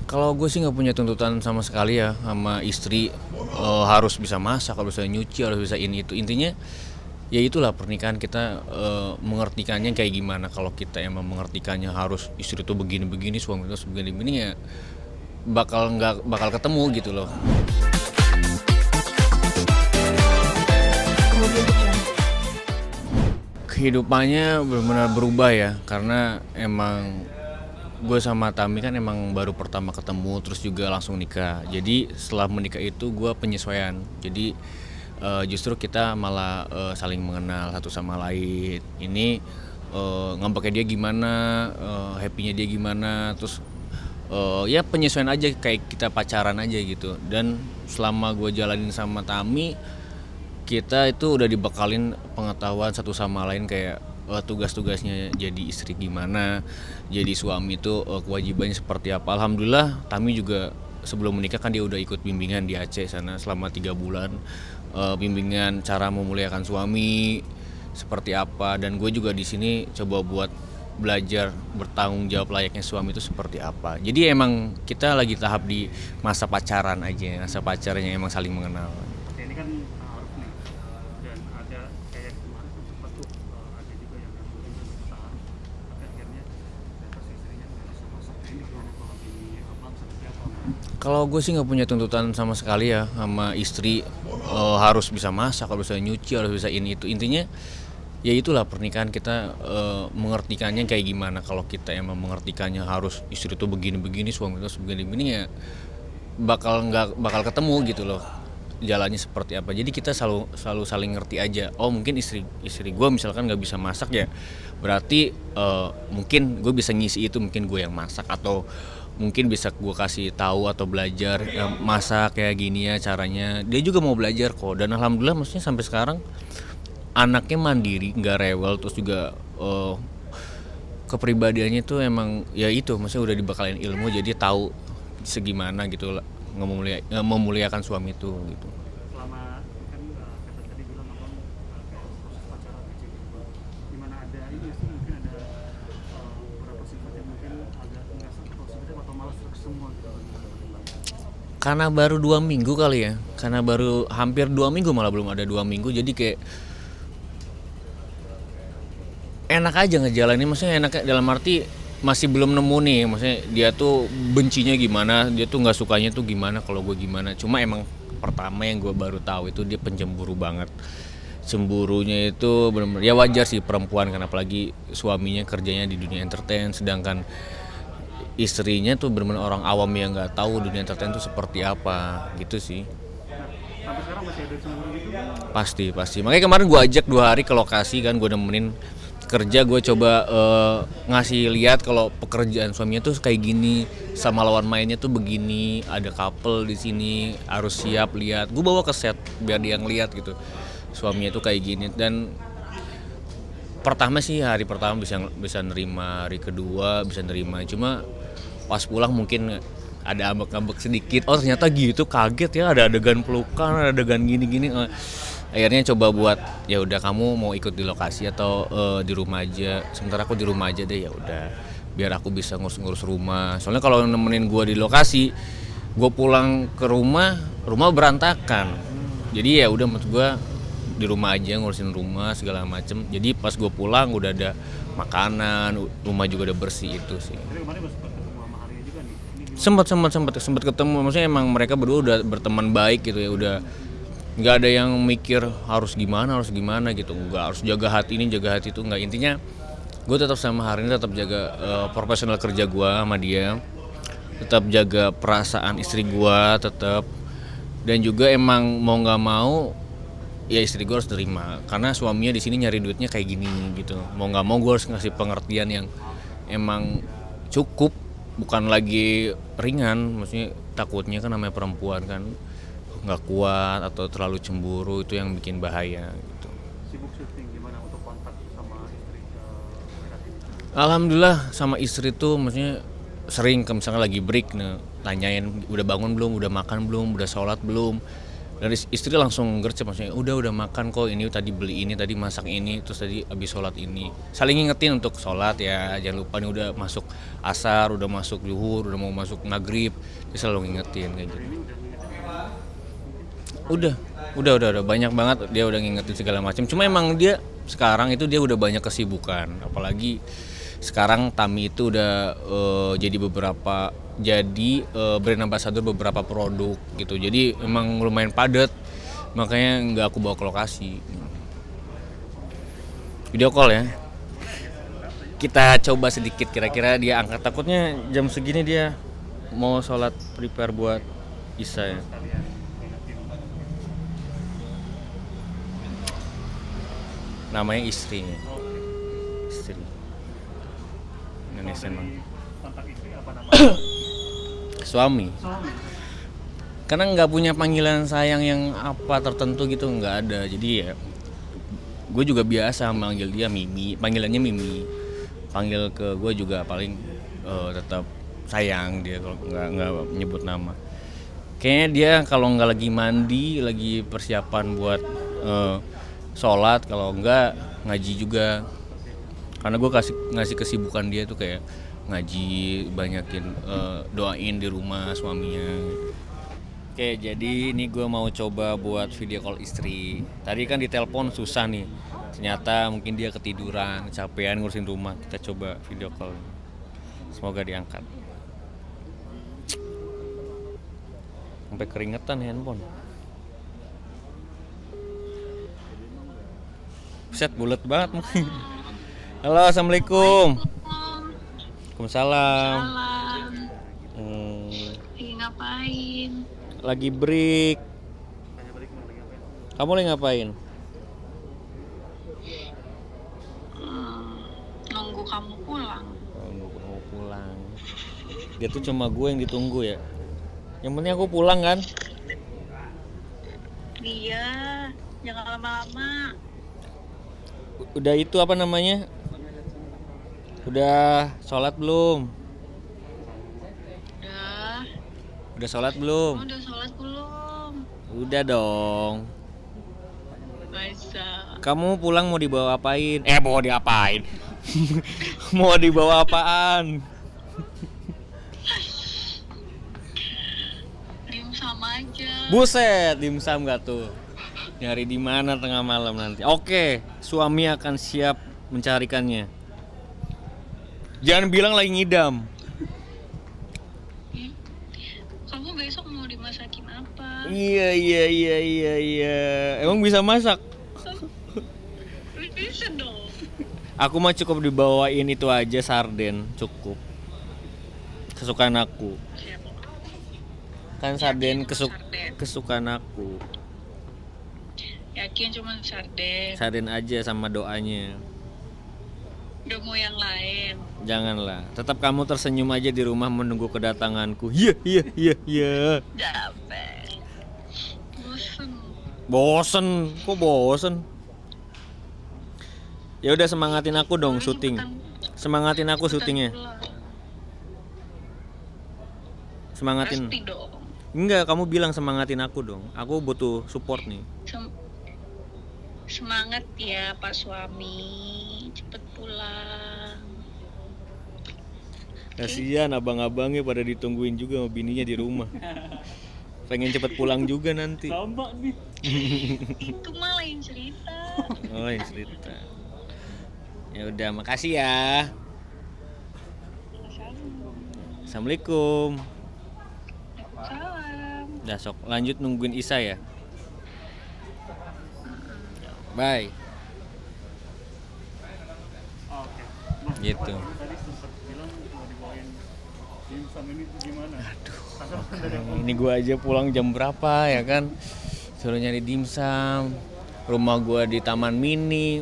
Kalau gue sih nggak punya tuntutan sama sekali ya sama istri, harus bisa masak, harus bisa nyuci, harus bisa ini itu. Intinya ya itulah pernikahan kita, mengertikannya kayak gimana. Kalau kita emang mengertikannya harus istri tuh begini-begini, suami itu begini-begini ya nggak bakal ketemu gitu loh. Kehidupannya benar-benar berubah ya karena emang gue sama Tami kan emang baru pertama ketemu terus juga langsung nikah. Jadi setelah menikah itu gue penyesuaian. Jadi justru kita malah saling mengenal satu sama lain. Ini ngambeknya dia gimana, happy-nya dia gimana, terus ya penyesuaian aja kayak kita pacaran aja gitu. Dan selama gue jalanin sama Tami, kita itu udah dibekalin pengetahuan satu sama lain kayak tugas-tugasnya jadi istri gimana, jadi suami itu kewajibannya seperti apa. Alhamdulillah Tami juga sebelum menikah kan dia udah ikut bimbingan di Aceh sana selama 3 bulan, bimbingan cara memuliakan suami seperti apa, dan gue juga di sini coba buat belajar bertanggung jawab layaknya suami itu seperti apa. Jadi emang kita lagi tahap di masa pacaran aja, masa pacarnya emang saling mengenal. Oke, ini kan Arif nih, dan ada kayak kemarin tuh sempat tuh ada juga yang mungkin udah bertahan, tapi akhirnya ternyata si istrinya nggak bisa masak. Ini gimana kalau di abang seperti apa? Kalau gue sih nggak punya tuntutan sama sekali ya sama istri, harus bisa masak, harus bisa nyuci, harus bisa ini itu. Intinya ya itulah pernikahan kita, mengertikannya kayak gimana. Kalau kita emang mengertikannya harus istri tuh begini-begini, suami itu begini-begini ya nggak bakal ketemu gitu loh jalannya seperti apa. Jadi kita selalu selalu saling ngerti aja. Oh mungkin istri istri gue misalkan nggak bisa masak ya berarti mungkin gue bisa ngisi itu, mungkin gue yang masak, atau mungkin bisa gue kasih tahu atau belajar masak kayak gini ya caranya. Dia juga mau belajar kok, dan alhamdulillah maksudnya sampai sekarang anaknya mandiri, nggak rewel, terus juga kepribadiannya tuh emang ya itu, maksudnya udah dibekalin ilmu jadi tahu segimana gitu lah memuliakan suami itu gitu. Selama kan kata tadi bilang abang kayak proses pacaran aja gitu, gimana ada ini sih, mungkin ada beberapa sifat yang mungkin agak nggak positif atau malas semua gitu bang. Karena baru 2 minggu kali ya, karena baru hampir 2 minggu, malah belum ada 2 minggu, jadi kayak enak aja ngejalanin. Maksudnya enak dalam arti masih belum nemu nih, maksudnya dia tuh bencinya gimana, dia tuh nggak sukanya tuh gimana kalau gue gimana. Cuma emang pertama yang gue baru tahu itu dia pencemburu banget. Cemburunya itu benar-benar ya wajar sih perempuan kan, apalagi suaminya kerjanya di dunia entertain, sedangkan istrinya tuh benar-benar orang awam yang nggak tahu dunia entertain tuh seperti apa gitu sih. Sampai sekarang masih ada cemburu gitu bang? Pasti pasti, makanya kemarin gue ajak 2 hari ke lokasi kan, gue nemenin kerja, gue coba ngasih lihat kalau pekerjaan suaminya tuh kayak gini, sama lawan mainnya tuh begini, ada couple di sini harus siap lihat. Gue bawa ke set biar dia ngeliat gitu suaminya tuh kayak gini. Dan pertama sih hari pertama bisa bisa nerima, hari kedua bisa nerima, cuma pas pulang mungkin ada ambek-ambek sedikit. Oh ternyata gitu, kaget ya, ada adegan pelukan, ada adegan gini-gini. Akhirnya coba buat ya udah kamu mau ikut di lokasi atau di rumah aja. Sementara aku di rumah aja deh, ya udah biar aku bisa ngurus-ngurus rumah. Soalnya kalau nemenin gua di lokasi, gua pulang ke rumah berantakan. Jadi ya udah maksud gua di rumah aja ngurusin rumah segala macem. Jadi pas gua pulang udah ada makanan, rumah juga udah bersih itu sih. Tapi kemarin masih sempat ketemu sama Arya juga nih, ini gimana? Sempat ketemu, maksudnya emang mereka berdua udah berteman baik gitu ya, udah nggak ada yang mikir harus gimana gitu, nggak harus jaga hati ini jaga hati itu, nggak. Intinya gue tetap sama hari ini tetap jaga profesional kerja gue sama dia, tetap jaga perasaan istri gue tetap, dan juga emang mau nggak mau ya istri gue harus terima karena suaminya di sini nyari duitnya kayak gini gitu. Mau nggak mau gue harus ngasih pengertian yang emang cukup, bukan lagi ringan. Maksudnya takutnya kan namanya perempuan kan nggak kuat atau terlalu cemburu, itu yang bikin bahaya gitu. Sibuk syuting, gimana untuk kontak sama istri mereka ini? Alhamdulillah sama istri tuh maksudnya sering misalnya lagi break nih tanyain udah bangun belum, udah makan belum, udah sholat belum. Dan istri langsung gercep, maksudnya udah makan kok, ini tadi beli ini, tadi masak ini, terus tadi habis sholat ini. Saling ngingetin untuk sholat ya, jangan lupa nih udah masuk asar, udah masuk zuhur, udah mau masuk maghrib. Dia selalu ngingetin kayak gitu. Udah banyak banget dia udah ngingetin segala macam. Cuma emang dia sekarang itu dia udah banyak kesibukan, apalagi sekarang Tami itu udah jadi brand ambassador beberapa produk gitu. Jadi emang lumayan padat, makanya nggak aku bawa ke lokasi. Video call ya. Kita coba sedikit, kira-kira dia angkat. Takutnya jam segini dia mau sholat prepare buat Isya ya. Namanya istri. Indonesia emang. Kontak istri apa nama? Suami. Karena nggak punya panggilan sayang yang apa tertentu gitu, nggak ada. Jadi ya gue juga biasa manggil dia Mimi, panggilannya Mimi. Panggil ke gue juga paling tetap sayang dia, kalau nggak nyebut nama. Kayaknya dia kalau nggak lagi mandi, lagi persiapan buat sholat, kalau nggak ngaji juga. Karena gue ngasih kesibukan dia tuh kayak ngaji, banyakin doain di rumah suaminya. Oke, jadi ini gue mau coba buat video call istri. Tadi kan di telepon susah nih. Ternyata mungkin dia ketiduran, kecapean ngurusin rumah. Kita coba video call. Semoga diangkat. Sampai keringetan handphone. Set bulat banget mungkin. Halo, assalamualaikum. Waalaikumsalam. Salam. Lagi ngapain? Lagi break. Kamu lagi ngapain? Nunggu kamu pulang. Nunggu kamu pulang. Dia tuh cuma gue yang ditunggu ya. Yang penting aku pulang kan? Iya, jangan lama-lama. Udah itu apa namanya? Udah sholat belum? Udah sholat belum? Udah sholat belum? Udah dong. Masa? Kamu pulang mau dibawa apain? Mau diapain? Mau dibawa apaan? Dimsum aja. Buset, dimsum gak tuh? Nyari di mana tengah malam nanti? Oke, suami akan siap mencarikannya. Jangan bilang lagi ngidam. Kamu besok mau dimasakin apa? Iya. Emang bisa masak? Bisa dong. Aku mah cukup dibawain itu aja, sarden cukup. Kesukaan aku. Kan sarden kesukaan aku. Yakin cuma sarden? Sarden aja sama doanya. Udah mau yang lain? Janganlah. Tetap kamu tersenyum aja di rumah menunggu kedatanganku. Iya. Capek. Bosen. Kok bosen? Ya udah semangatin aku dong syuting. Semangatin aku syutingnya. Semangatin. Pasti dong. Enggak, kamu bilang semangatin aku dong. Aku butuh support nih. Semangat ya Pak Suami, cepet pulang. Kasihan abang-abangnya pada ditungguin juga sama bininya di rumah. Pengen cepet pulang juga nanti. Sama nih. Itu mah lain cerita. Oh, lain cerita. Ya udah, makasih ya. Assalamualaikum. Salam. Udah sok lanjut nungguin Isa ya. Bye. Oke. Gitu. Tadi sempat bilang mau dibawain dimsum ini tuh gimana? Ini gua aja pulang jam berapa ya kan? Suruh nyari dimsum. Rumah gua di Taman Mini.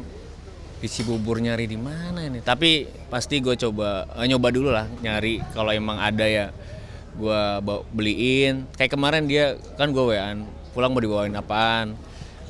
Di Cibubur nyari di mana ini? Tapi pasti gue nyoba dulu lah nyari, kalau emang ada ya gua beliin. Kayak kemarin dia kan gue WA-an, pulang mau dibawain apaan?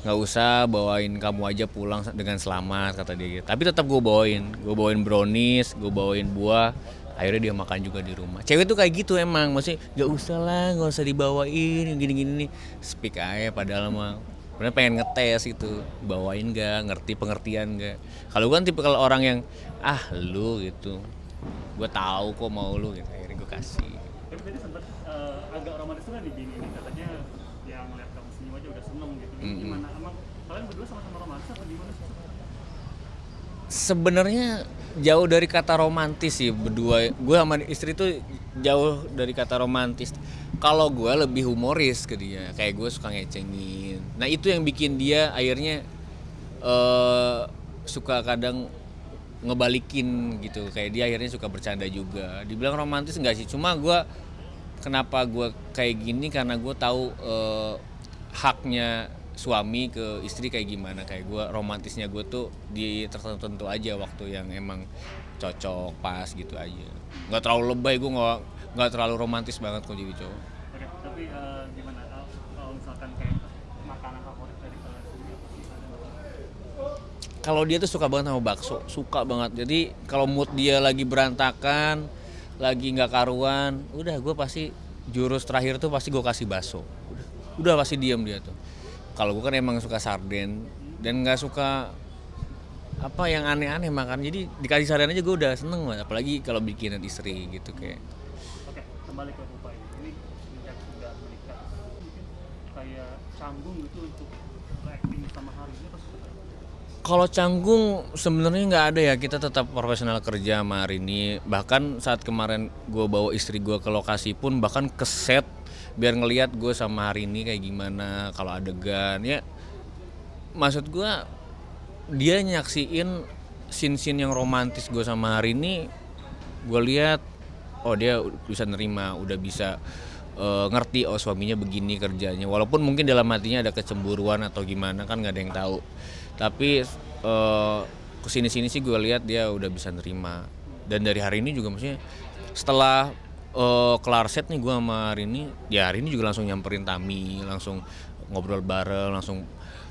Nggak usah, bawain kamu aja pulang dengan selamat kata dia gitu. Tapi tetap gue bawain brownies, gue bawain buah. Akhirnya dia makan juga di rumah. Cewek tuh kayak gitu emang, maksudnya nggak usah dibawain gini-gini nih, speak aja padahal mah sebenarnya pengen ngetes itu, bawain nggak, ngerti pengertian nggak. Kalau gue kan tipe kalau orang yang lu gitu, gue tahu kok mau lu gitu, akhirnya gue kasih. Tapi tadi sempat agak romantis juga di Bini ini, katanya yang lihat kamu senyum aja udah seneng gitu. Gimana, emang kalian berdua sama-sama romantis atau gimana sih? Sebenarnya jauh dari kata romantis sih berdua. Gue sama istri tuh jauh dari kata romantis. Kalau gue lebih humoris ke dia, kayak gue suka ngecengin. Nah itu yang bikin dia akhirnya suka kadang ngebalikin gitu. Kayak dia akhirnya suka bercanda juga. Dibilang romantis enggak sih, cuma kenapa gue kayak gini karena gue tahu haknya suami ke istri kayak gimana. Kayak gue romantisnya gue tuh di tertentu aja waktu yang emang cocok pas gitu aja. Nggak terlalu lebay, gue nggak terlalu romantis banget kok jadi cowok. Oke, tapi gimana kalau misalkan kayak makanan favorit dari kalian sendiri apa sih? Kalau dia tuh suka banget sama bakso, suka banget. Jadi kalau mood dia lagi berantakan, lagi nggak karuan, udah gue pasti jurus terakhir tuh pasti gue kasih bakso. Udah pasti diam dia tuh. Kalau gue kan emang suka sarden dan nggak suka apa yang aneh-aneh makan, jadi dikasih sarden aja gue udah seneng banget. Apalagi kalau bikinan istri gitu kayak. Oke, kembali ke Pupa ini semenjak sudah menikah mungkin kayak canggung gitu untuk acting sama hari ini pas Kalau canggung sebenarnya nggak ada ya, kita tetap profesional kerja sama hari ini. Bahkan saat kemarin gue bawa istri gue ke lokasi pun bahkan ke set biar ngelihat gue sama hari ini kayak gimana kalau adegan ya. Maksud gue dia nyaksiin scene-scene yang romantis gue sama hari ini, gue lihat oh dia bisa nerima, udah bisa ngerti oh suaminya begini kerjanya, walaupun mungkin dalam hatinya ada kecemburuan atau gimana kan nggak ada yang tahu, tapi kesini-sini sih gue lihat dia udah bisa nerima. Dan dari hari ini juga maksudnya setelah kelar set nih gue sama hari ini juga langsung nyamperin Tami, langsung ngobrol bareng, langsung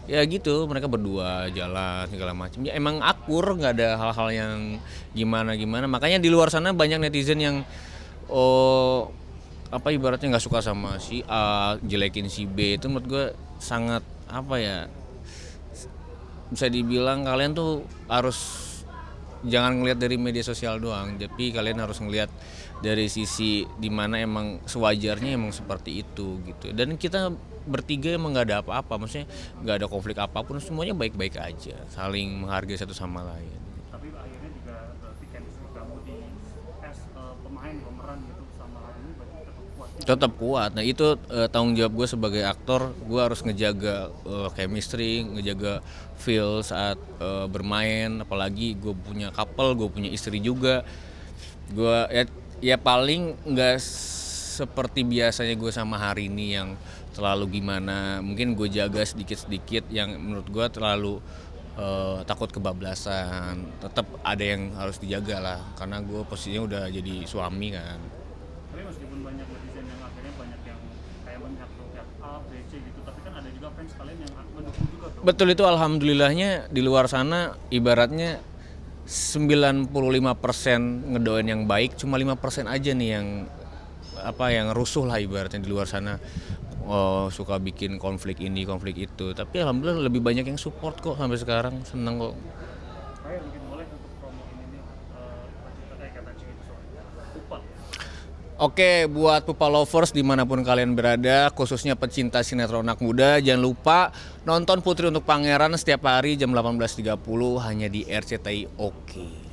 ya gitu mereka berdua jalan segala macam ya, emang akur, nggak ada hal-hal yang gimana. Makanya di luar sana banyak netizen yang ibaratnya nggak suka sama si A, jelekin si B. Itu menurut gue sangat bisa dibilang kalian tuh harus jangan ngelihat dari media sosial doang, tapi kalian harus ngelihat dari sisi dimana emang sewajarnya emang seperti itu gitu. Dan kita bertiga emang nggak ada apa-apa, maksudnya nggak ada konflik apapun, semuanya baik-baik aja, saling menghargai satu sama lain. tapi akhirnya juga berarti chemistry kamu di pemeran gitu sama hari ini berarti tetap kuat gitu. Tetap kuat. Nah itu tanggung jawab gue sebagai aktor, gue harus ngejaga chemistry, ngejaga feel saat bermain. Apalagi gue punya couple, gue punya istri juga. Gue ya paling nggak seperti biasanya gue sama hari ini yang terlalu gimana. Mungkin gue jaga sedikit-sedikit yang menurut gue terlalu takut kebablasan. Tetap ada yang harus dijaga lah, karena gue posisinya udah jadi suami kan. Tapi meskipun banyak netizen yang akhirnya banyak yang kayak melihat pihak A, B, C gitu, tapi kan ada juga fans kalian yang mendukung juga tuh. Betul, itu alhamdulillahnya di luar sana ibaratnya 95% ngedoain yang baik, cuma 5% aja nih yang rusuh lah ibaratnya di luar sana. Suka bikin konflik ini konflik itu, tapi alhamdulillah lebih banyak yang support kok sampai sekarang, seneng kok. Kayak mungkin boleh untuk promo ini nih kata gitu soalnya Pupa. Oke, buat Pupa lovers dimanapun kalian berada, khususnya pecinta sinetron anak muda, jangan lupa nonton Putri untuk Pangeran setiap hari jam 18.30 hanya di RCTI. Oke.